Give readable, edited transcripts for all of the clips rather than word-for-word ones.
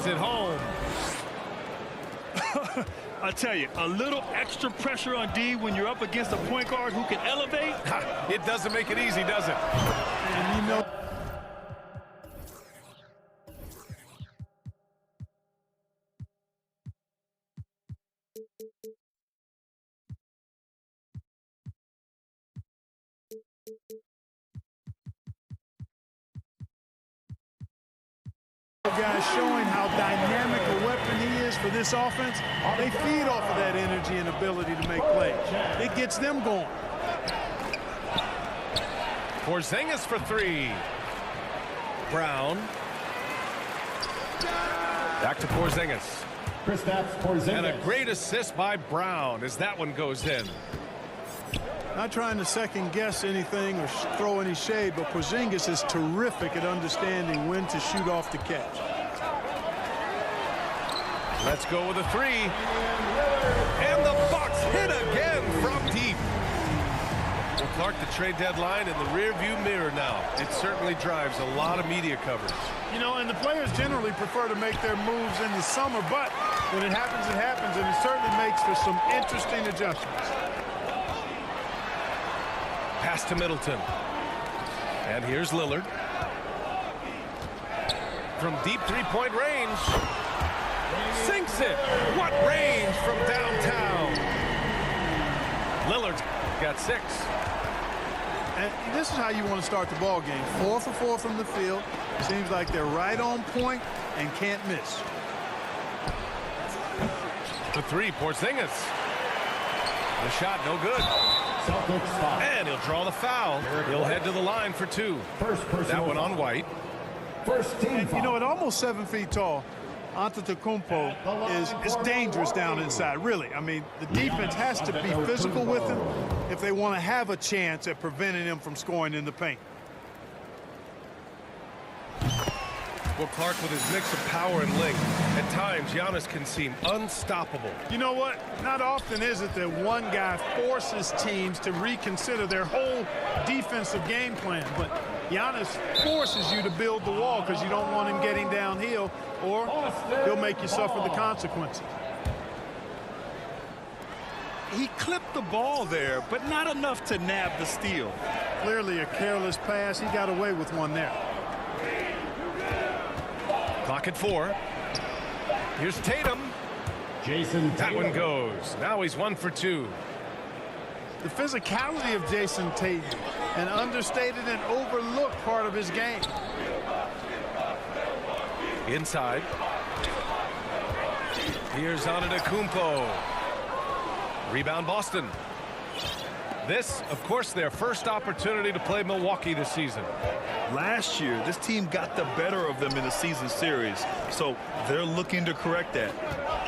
brings it home. I tell you, a little extra pressure on D when you're up against a point guard who can elevate. It doesn't make it easy, does it? And you know, guys showing how dynamic a weapon he is for this offense. They feed off of that energy and ability to make plays. It gets them going. Porzingis for three. Brown. Back to Porzingis. And a great assist by Brown as that one goes in. Not trying to second-guess anything or throw any shade, but Porzingis is terrific at understanding when to shoot off the catch. Let's go with a three. And the Bucks hit again from deep. Well, Clark, the trade deadline in the rearview mirror now. It certainly drives a lot of media coverage. You know, and the players generally prefer to make their moves in the summer, but when it happens, and it certainly makes for some interesting adjustments. Pass to Middleton. And here's Lillard. From deep three-point range. Sinks it. What range from downtown. Lillard's got 6. And this is how you want to start the ball game. 4 for 4 from the field. Seems like they're right on point and can't miss. The three, Porzingis. The shot, no good. And he'll draw the foul. He'll head to the line for 2. That one on White. And, you know, at almost 7 feet tall, Antetokounmpo is dangerous down inside, really. I mean, the defense has to be physical with him if they want to have a chance at preventing him from scoring in the paint. Well, Clark, with his mix of power and length, at times Giannis can seem unstoppable. You know what? Not often is it that one guy forces teams to reconsider their whole defensive game plan, but Giannis forces you to build the wall because you don't want him getting downhill, or he'll make you suffer the consequences. He clipped the ball there, but not enough to nab the steal. Clearly a careless pass. He got away with one there. Clock at 4. Here's Tatum. That one goes. Now he's 1 for 2. The physicality of Jason Tatum, an understated and overlooked part of his game. Inside. Here's Antetokounmpo. Rebound Boston. This, of course, their first opportunity to play Milwaukee this season. Last year, this team got the better of them in the season series, so they're looking to correct that.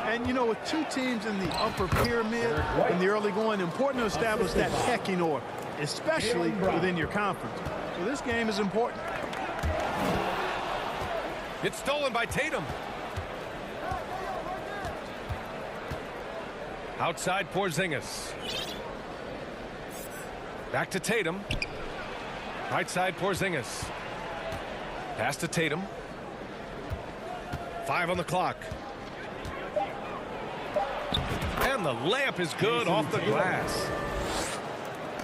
And, you know, with 2 teams in the upper pyramid in the early going, important to establish that pecking order, especially within your conference. So this game is important. It's stolen by Tatum. Outside Porzingis. Back to Tatum. Right side Porzingis. Pass to Tatum. 5 on the clock. And the layup is good off the glass.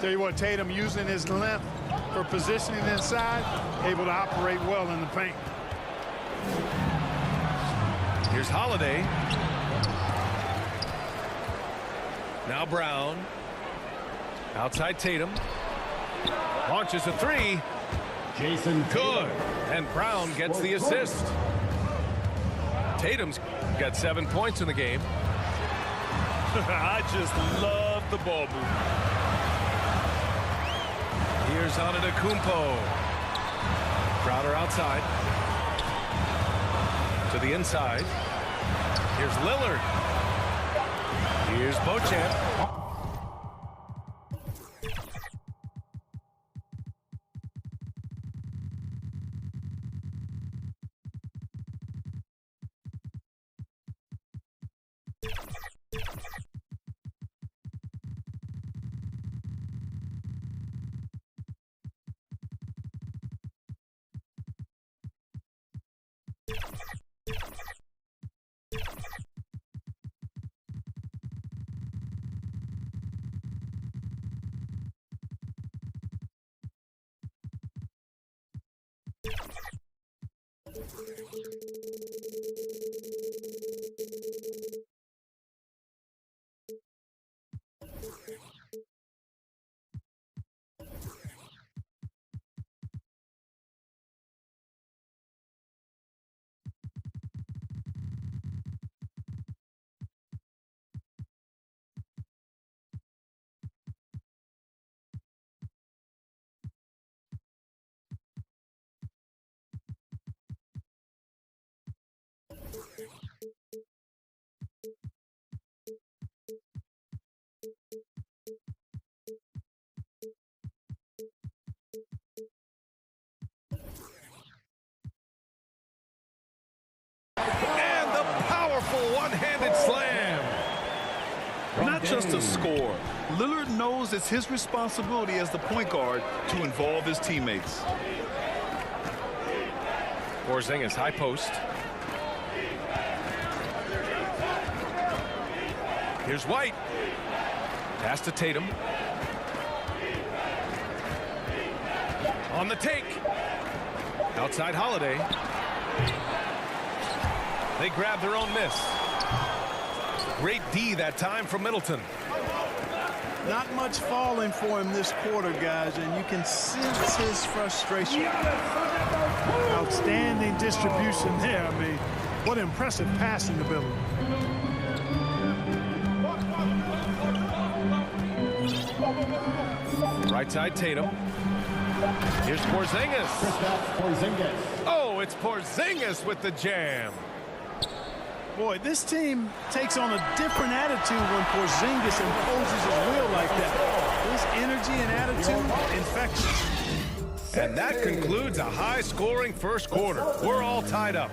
Tell you what, Tatum using his length for positioning inside, able to operate well in the paint. Here's Holiday. Now Brown. Outside Tatum. Launches a 3. Good. And Brown gets the assist. Tatum's got 7 points in the game. I just love the ball movement. Here's Antetokounmpo. Crowder outside. To the inside. Here's Lillard. Here's Beauchamp. just a score. Lillard knows it's his responsibility as the point guard to involve his teammates. Porzingis, high post. Here's White. Pass to Tatum. On the take. Outside Holiday. They grab their own miss. Great D that time from Middleton. Not much falling for him this quarter, guys, and you can sense his frustration. Outstanding distribution there. I mean, what impressive passing ability. Right side Tatum. Here's Porzingis. Oh, it's Porzingis with the jam. Boy, this team takes on a different attitude when Porzingis imposes his will like that. His energy and attitude, infectious. And that concludes a high-scoring first quarter. We're all tied up.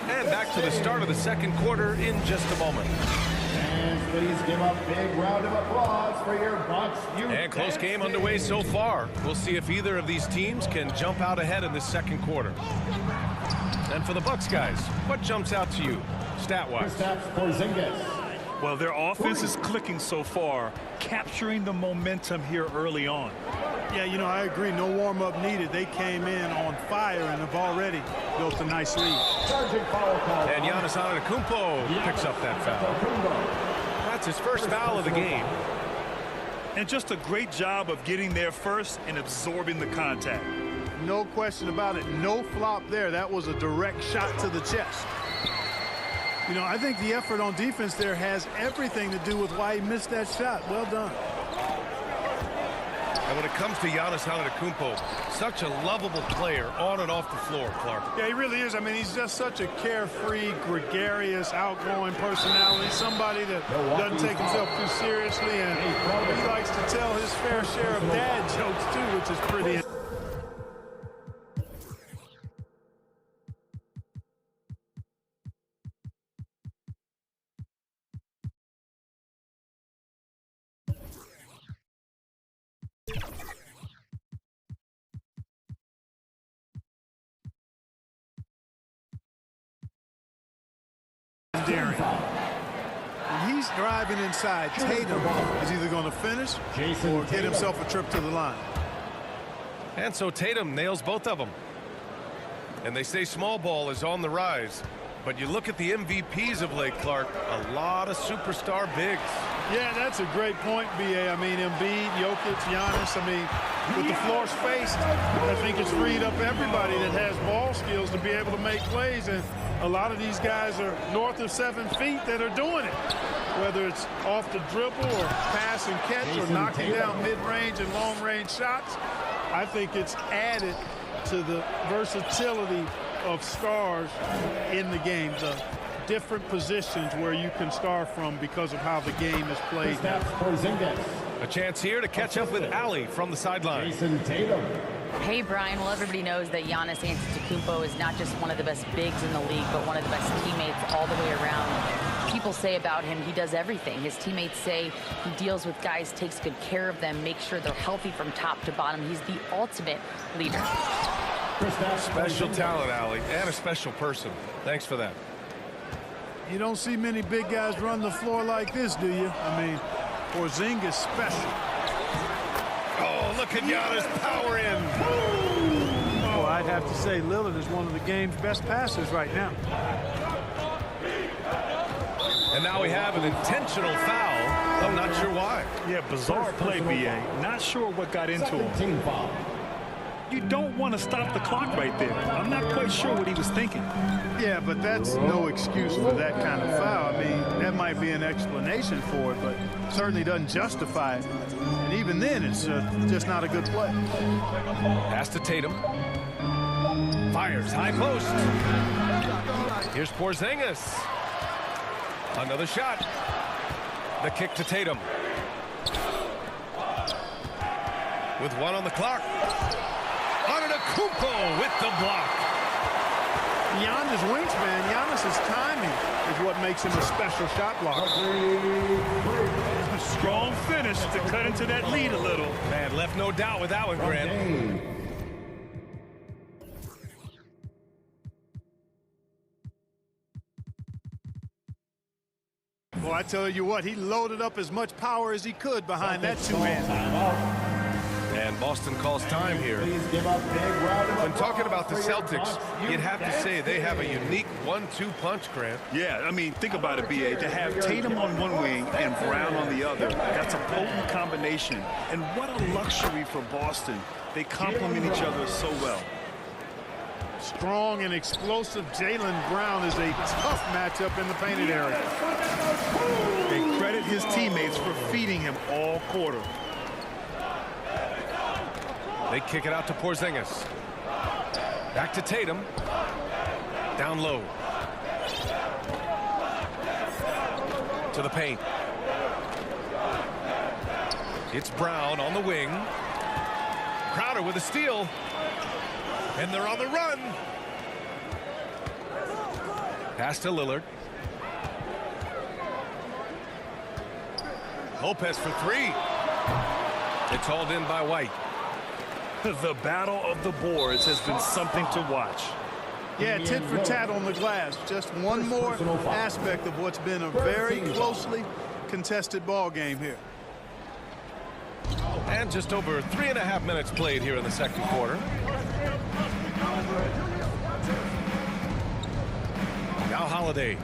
And back to the start of the second quarter in just a moment. And please give a big round of applause for your Bucks. And close game underway so far. We'll see if either of these teams can jump out ahead in this second quarter. And for the Bucks guys, what jumps out to you, stat-wise? Well, their offense is clicking so far, capturing the momentum here early on. Yeah, you know, I agree. No warm-up needed. They came in on fire and have already built a nice lead. And Giannis Antetokounmpo picks up that foul. That's his first foul of the game. And just a great job of getting there first and absorbing the contact. No question about it. No flop there. That was a direct shot to the chest. You know, I think the effort on defense there has everything to do with why he missed that shot. Well done. And when it comes to Giannis Antetokounmpo, such a lovable player on and off the floor, Clark. Yeah, he really is. I mean, he's just such a carefree, gregarious, outgoing personality. Somebody that doesn't take himself too seriously, and he likes to tell his fair share of dad jokes, too, which is pretty. When he's driving inside, Tatum is either going to finish or get himself a trip to the line. And so Tatum nails both of them. And they say small ball is on the rise. But you look at the MVPs of late, Clark, a lot of superstar bigs. Yeah, that's a great point, B.A. I mean, Embiid, Jokic, Giannis. I mean, with the floor spaced, I think it's freed up everybody that has ball skills to be able to make plays. And a lot of these guys are north of 7 feet that are doing it, whether it's off the dribble or pass and catch or knocking down mid-range and long-range shots. I think it's added to the versatility of stars in the game, the different positions where you can star from because of how the game is played. A chance here to catch up with Allie from the sideline. Hey, Brian. Well, everybody knows that Giannis Antetokounmpo is not just one of the best bigs in the league, but one of the best teammates all the way around. People say about him, he does everything. His teammates say he deals with guys, takes good care of them, makes sure they're healthy from top to bottom. He's the ultimate leader. Special talent, Allie, and a special person. Thanks for that. You don't see many big guys run the floor like this, do you? I mean, Porzingis special. Oh, look at Giannis power in. Oh, I'd have to say Lillard is one of the game's best passers right now. And now we have an intentional foul. I'm not sure why. Yeah, bizarre play, B.A. Not sure what got into him. You don't want to stop the clock right there. I'm not quite sure what he was thinking. Yeah, but that's no excuse for that kind of foul. I mean, that might be an explanation for it, but certainly doesn't justify it. And even then, it's just not a good play. Pass to Tatum. Fires, high post. Here's Porzingis. Another shot. The kick to Tatum. With 1 on the clock. Antetokounmpo with the block. Giannis his wingspan, Giannis's timing is what makes him a special shot blocker. A strong finish to cut into that lead a little. Man, left no doubt with that one, Grant. Well, I tell you what, he loaded up as much power as he could behind that two-hand. And Boston calls time here. When talking about the Celtics, you'd have to say they have a unique 1-2 punch, Grant. Yeah, I mean, think about it, B.A. To have Tatum on one wing and Brown on the other, that's a potent combination. And what a luxury for Boston. They complement each other so well. Strong and explosive Jaylen Brown is a tough matchup in the painted area. And credit his teammates for feeding him all quarter. They kick it out to Porzingis. Back to Tatum. Down low. To the paint. It's Brown on the wing. Crowder with a steal. And they're on the run. Pass to Lillard. Lopez for three. It's hauled in by White. The battle of the boards has been something to watch. Yeah, tit for tat on the glass. Just one more aspect of what's been a very closely contested ball game here. And just over 3.5 minutes played here in the second quarter. Now Holiday,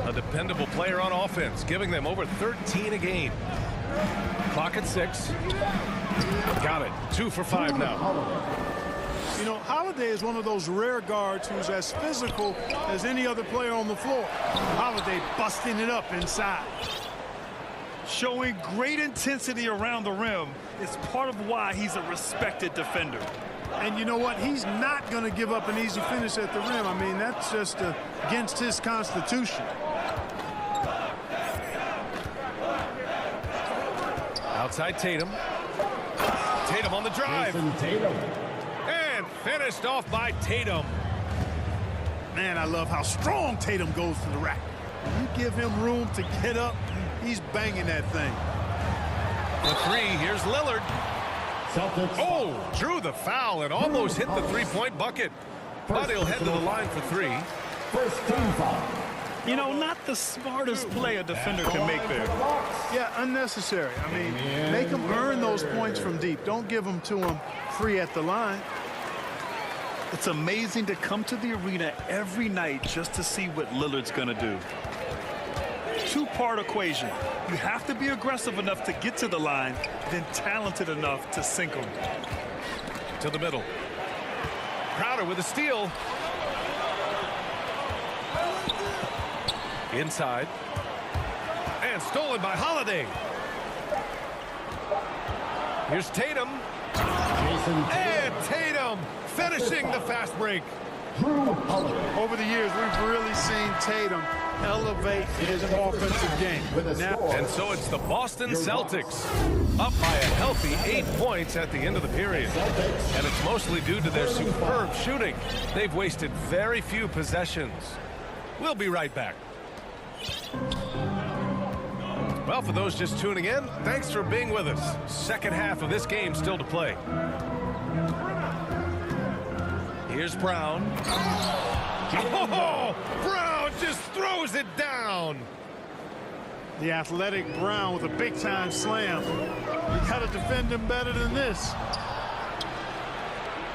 a dependable player on offense, giving them over 13 a game. Clock at 6. Got it. 2 for 5 now. You know, Holiday is one of those rare guards who's as physical as any other player on the floor. Holiday busting it up inside. Showing great intensity around the rim is part of why he's a respected defender. And you know what? He's not going to give up an easy finish at the rim. I mean, that's just against his constitution. Outside Tatum. Tatum on the drive. And finished off by Tatum. Man, I love how strong Tatum goes to the rack. You give him room to get up, he's banging that thing. The three, here's Lillard. Oh, drew the foul and almost hit the three-point bucket. But he'll head to the line for three. First team foul. You know, not the smartest play a defender can make there. Yeah, unnecessary. I mean, make him earn those points from deep. Don't give them to him free at the line. It's amazing to come to the arena every night just to see what Lillard's going to do. Two-part equation. You have to be aggressive enough to get to the line, then talented enough to sink them. To the middle. Crowder with a steal. Inside. And stolen by Holiday. Here's Tatum. And Tatum finishing the fast break. Over the years, we've really seen Tatum elevate his offensive game. And so it's the Boston Celtics up by a healthy 8 points at the end of the period. And it's mostly due to their superb shooting. They've wasted very few possessions. We'll be right back. Well, for those just tuning in, thanks for being with us. Second half of this game still to play. Here's Brown. Oh, Brown just throws it down. The athletic Brown with a big-time slam. You got to defend him better than this.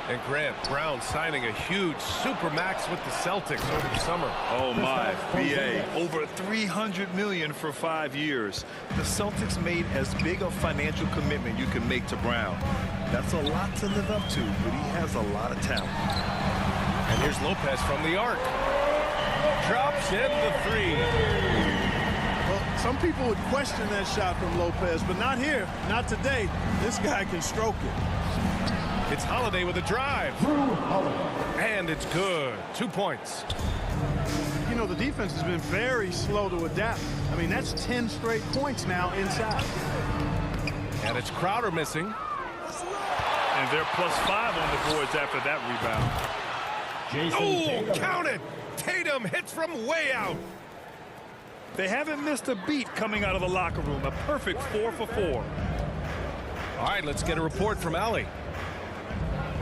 And Grant, Brown signing a huge supermax with the Celtics over the summer. Oh my, BA, over $300 million for 5 years. The Celtics made as big a financial commitment you can make to Brown. That's a lot to live up to, but he has a lot of talent. And here's Lopez from the arc. Drops in the three. Well, some people would question that shot from Lopez, but not here, not today. This guy can stroke it. It's Holiday with a drive. And it's good. 2 points. You know, the defense has been very slow to adapt. I mean, that's 10 straight points now inside. And it's Crowder missing. And they're +5 on the boards after that rebound. Oh, count it! Tatum hits from way out. They haven't missed a beat coming out of the locker room. A perfect 4 for 4. All right, let's get a report from Allie.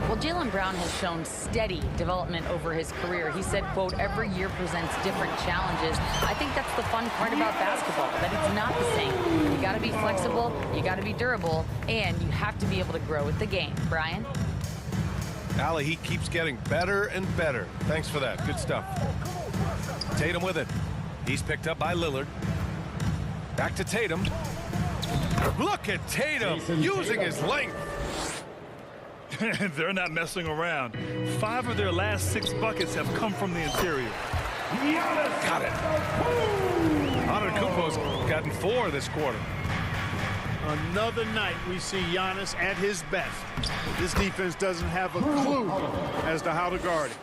Well, Jaylen Brown has shown steady development over his career. He said, quote, every year presents different challenges. I think that's the fun part about basketball, that it's not the same. You got to be flexible, you got to be durable, and you have to be able to grow with the game. Brian? Allie, he keeps getting better and better. Thanks for that. Good stuff. Tatum with it. He's picked up by Lillard. Back to Tatum. Look at Tatum using his length. They're not messing around. 5 of their last 6 buckets have come from the interior. Got it. Antetokounmpo's gotten 4 this quarter. Another night we see Giannis at his best. This defense doesn't have a clue as to how to guard it.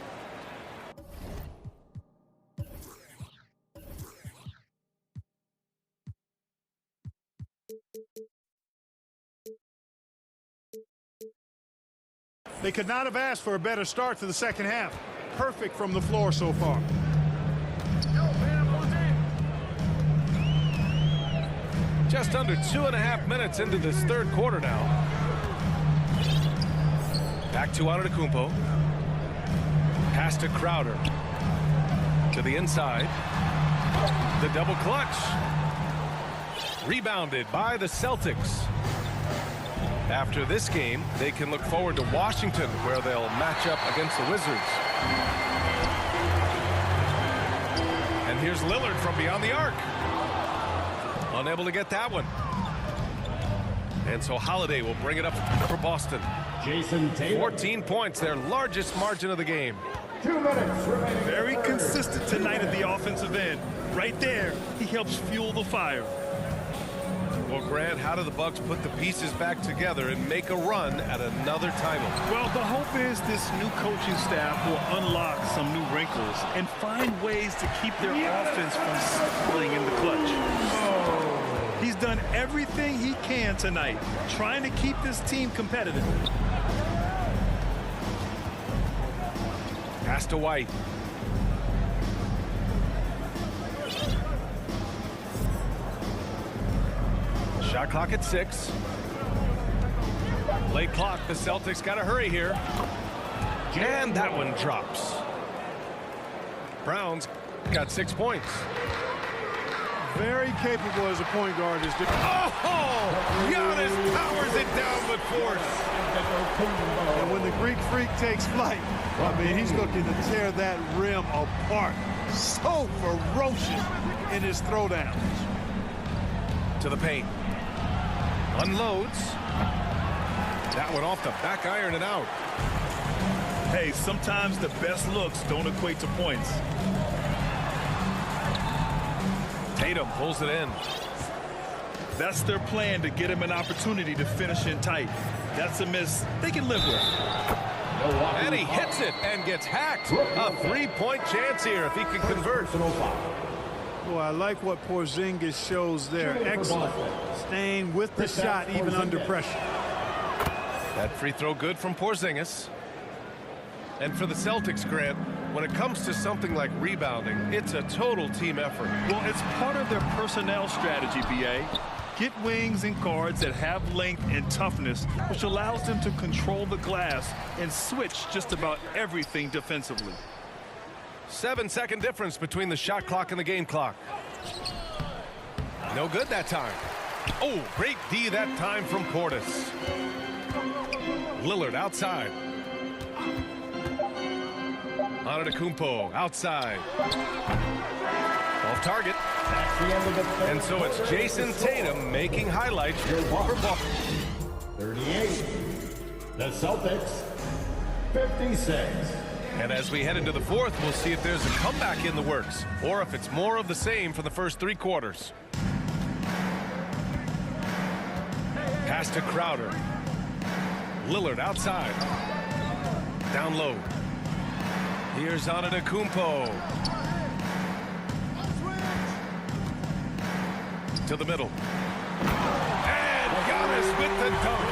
They could not have asked for a better start to the second half. Perfect from the floor so far. Just under 2.5 minutes into this third quarter now. Back to Antetokounmpo. Pass to Crowder. To the inside. The double clutch. Rebounded by the Celtics. After this game, they can look forward to Washington, where they'll match up against the Wizards. And here's Lillard from beyond the arc. Unable to get that one. And so Holiday will bring it up for Boston. Jason Tatum. 14 points, their largest margin of the game. 2 minutes remaining. Very consistent tonight at the offensive end. Right there, he helps fuel the fire. Well, Grant, how do the Bucks put the pieces back together and make a run at another title? Well, the hope is this new coaching staff will unlock some new wrinkles and find ways to keep their offense from stumbling in the clutch. He's done everything he can tonight, trying to keep this team competitive. Pass to White. Shot clock at 6. Late clock. The Celtics got to hurry here. And that one drops. Brown's got 6 points. Very capable as a point guard. Oh! Giannis powers it down with force. And when the Greek Freak takes flight, I mean, he's looking to tear that rim apart. So ferocious in his throwdown. To the paint. Unloads. That one off the back iron and out. Hey, sometimes the best looks don't equate to points. Tatum pulls it in. That's their plan, to get him an opportunity to finish in tight. That's a miss they can live with. And he hits it and gets hacked. A 3-point chance here if he can convert. Boy, I like what Porzingis shows there. Excellent. Staying with the shot even under pressure. That free throw good from Porzingis. And for the Celtics, Grant, when it comes to something like rebounding, it's a total team effort. Well, it's part of their personnel strategy, B.A. Get wings and guards that have length and toughness, which allows them to control the glass and switch just about everything defensively. 7-second difference between the shot clock and the game clock. No good that time. Oh, great D that time from Portis. Lillard outside. Antetokounmpo outside. Off target. And so it's Jason Tatum making highlights for Boston. 38. The Celtics, 56. And as we head into the fourth, we'll see if there's a comeback in the works or if it's more of the same for the first 3 quarters. Pass to Crowder. Lillard outside. Down low. Here's Antetokounmpo. To the middle. And Giannis with the dunk.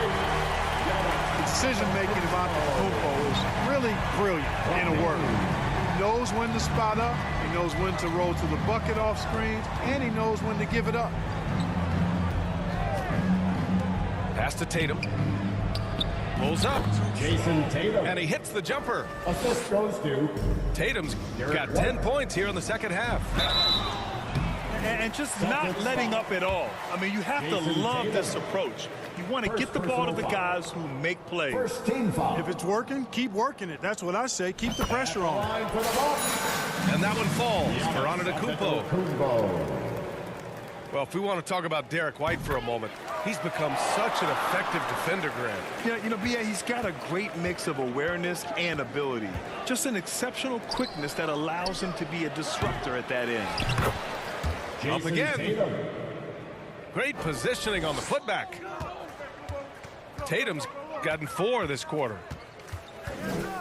The decision-making of Antetokounmpo is really brilliant in a word. knows when to spot up, he knows when to roll to the bucket off screens, and he knows when to give it up. Pass to Tatum. Pulls up. Jason Tatum. And he hits the jumper. Assist goes to Tatum's got 10 points here in the second half. And just not letting up at all. I mean, you have to love this approach. You want to get the ball to the guys who make plays. first team foul. If it's working, keep working it. That's what I say. Keep the pressure on. Line for the Bucks. And that one falls for Antetokounmpo. Antetokounmpo. Well, if we want to talk about Derek White for a moment, he's become such an effective defender, Grant. Yeah, you know, B.A., he's got a great mix of awareness and ability. Just an exceptional quickness that allows him to be a disruptor at that end. Up Jason again. Tatum. Great positioning on the putback. Tatum's gotten 4 this quarter.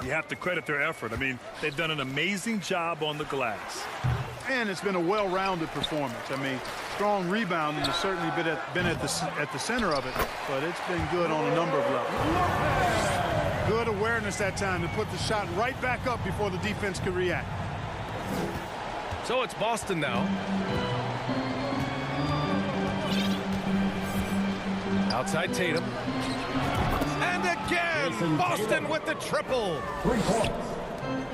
You have to credit their effort. I mean, they've done an amazing job on the glass. And it's been a well-rounded performance. I mean, strong rebounding has certainly been at the center of it, but it's been good on a number of levels. Good awareness that time to put the shot right back up before the defense could react. So it's Boston now. Outside Tatum. And again, Boston with the triple. 3 points.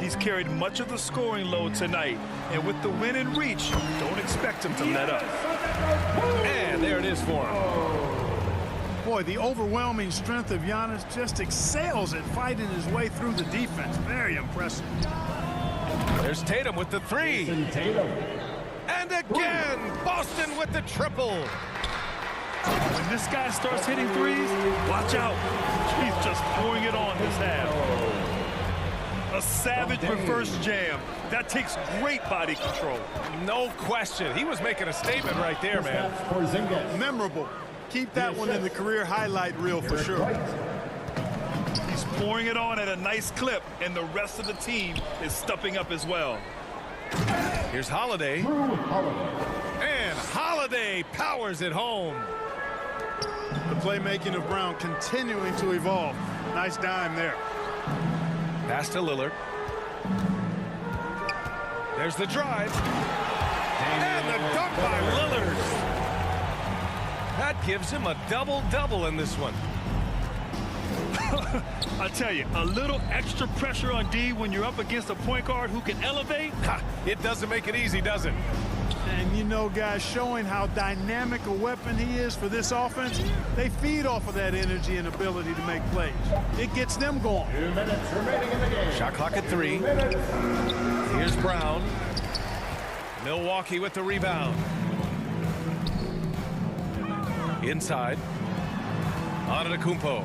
He's carried much of the scoring load tonight, and with the win in reach, don't expect him to let up. And there it is for him. Boy, the overwhelming strength of Giannis just excels at fighting his way through the defense. Very impressive. There's Tatum with the 3. Jason Tatum. And again, Boston with the triple. When this guy starts hitting threes, watch out. He's just pouring it on his half. A savage reverse jam. That takes great body control. No question. He was making a statement right there, man. Porzingis. Memorable. Keep that one in the career highlight reel for sure. He's pouring it on at a nice clip, and the rest of the team is stepping up as well. Here's Holiday. Drew Holiday. And Holiday powers it home. The playmaking of Brown continuing to evolve. Nice dime there. Pass to Lillard. There's the drive. And the dunk by Lillard. That gives him a double-double in this one. I tell you, a little extra pressure on D when you're up against a point guard who can elevate. Ha, it doesn't make it easy, does it? And you know, guys, showing how dynamic a weapon he is for this offense, they feed off of that energy and ability to make plays. It gets them going. 2 minutes remaining in the game. Shot clock at 3. Here's Brown. Milwaukee with the rebound. Inside. Antetokounmpo.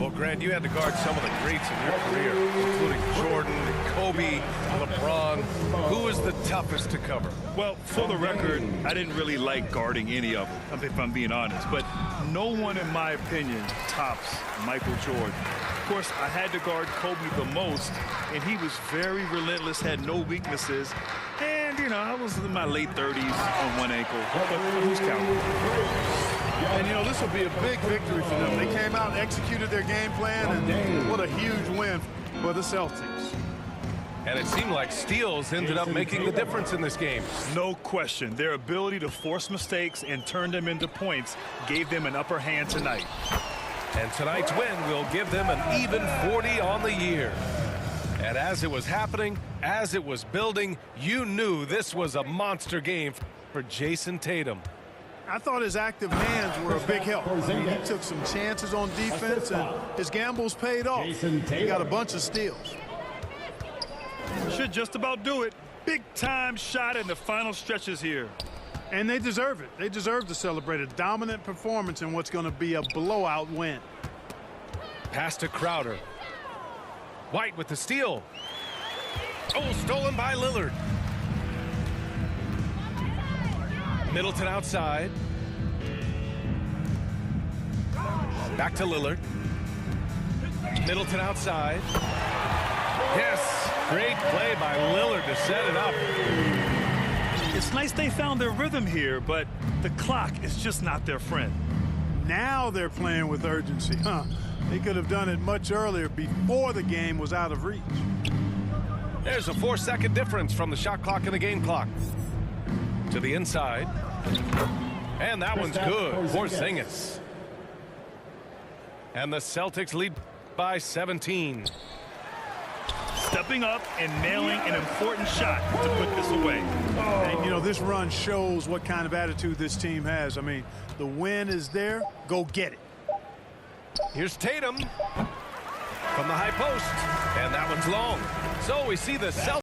Well, Grant, you had to guard some of the greats in your career, including Jordan, Kobe, LeBron. Who was the toughest to cover? Well, for the record, I didn't really like guarding any of them, if I'm being honest. But no one, in my opinion, tops Michael Jordan. Of course, I had to guard Kobe the most, and he was very relentless, had no weaknesses. And, you know, I was in my late 30s on one ankle. But who's counting? And, you know, this will be a big victory for them. They came out and executed their game plan, and what a huge win for the Celtics. And it seemed like steals ended up making the difference in this game. No question. Their ability to force mistakes and turn them into points gave them an upper hand tonight. And tonight's win will give them an even 40 on the year. And as it was happening, as it was building, you knew this was a monster game for Jason Tatum. I thought his active hands were a big help. He took some chances on defense, and his gambles paid off. He got a bunch of steals. Should just about do it. Big time shot in the final stretches here. And they deserve it. They deserve to celebrate a dominant performance in what's going to be a blowout win. Pass to Crowder. White with the steal. Oh, stolen by Lillard. Middleton outside. Back to Lillard. Middleton outside. Yes, great play by Lillard to set it up. It's nice they found their rhythm here, but the clock is just not their friend. Now they're playing with urgency, huh? They could have done it much earlier before the game was out of reach. There's a 4-second difference from the shot clock and the game clock. To the inside. And that one's good. Porzingis. And the Celtics lead by 17. Stepping up and nailing an important shot to put this away. And, you know, this run shows what kind of attitude this team has. I mean, the win is there. Go get it. Here's Tatum from the high post. And that one's long. So we see the Celtics.